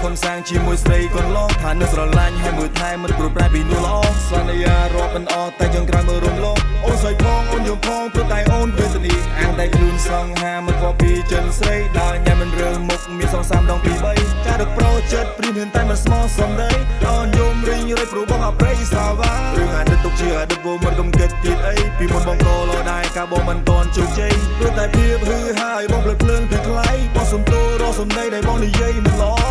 កំសាំងជាមួយស្រីកូនឡងថានៅស្រឡាញ់ហើយមើលថែមិនព្រួតប្រែពីនោះល្អសន្យារាប់មិនអត់តែយើងក្រោយមើលរំលងអូនសើចផងអូនយំផងព្រោះតែអូនវេទនាអាងតែខ្លួនសង្ហាមិនខកពីចិនស្រីដើរញ៉ាំមិនរើមុខមាន2-3ដងពី3ការដឹកប្រចិត្តព្រៀនហ៊ានតែមិនស្មោះសំដីអូនយំរីងរៃព្រោះបងអប្រេសាវ៉ារឿងអាណិតទុកជាអតីតវមិនកំគិតទៀតអីពីមុនបងក៏លោដែរការបងមិនតន់ជោគជ័យព្រោះតែភាពហឺហើយបងភ្លើតភ្លើនពីថ្លៃបងសំទោរកសំដីដែលបងនិយាយមិនល្អ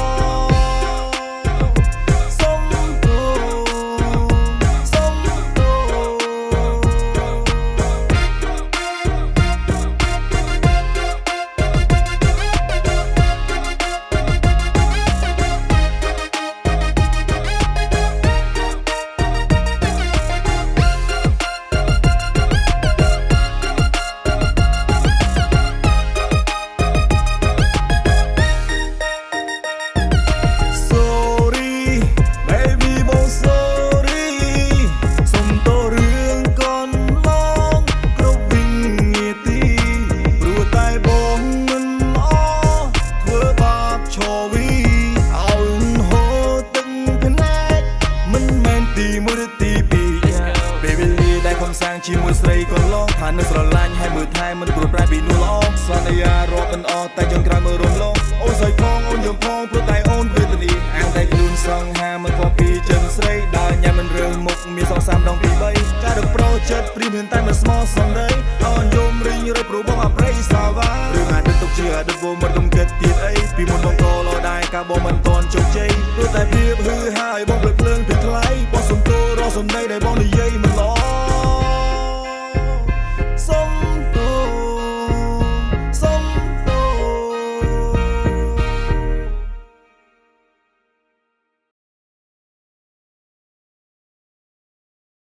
ជាមួយស្រីកូនឡងថានៅស្រឡាញ់ហើយមើលថែមិនព្រួតប្រែពីនោះល្អសន្យារាប់មិនអត់តែយើងក្រោយមើលរំលងអូនសើចផងអូនយំផងព្រោះតែអូនវេទនាអាងតែខ្លួនសង្ហាមិនខកពីចិនស្រីដើរញ៉ាំមិនរើមុខមាន2-3ដងពី3ការដឹកប្រចិត្តព្រៀនហ៊ានតែមិនស្មោះសំដីអូនយំរីងរៃព្រោះបងអប្រេសាវ៉ារឿងអាណិតទុកជាអតីតវមិនកំគិតទៀតអីពីមុនបងក៏លោដែរការបងមិនតន់ជោគជ័យព្រោះតែភាពហឺហើយបងភ្លើតភ្លើនពីថ្លៃបងសំទោរកសំដីដែលបងនិយាយ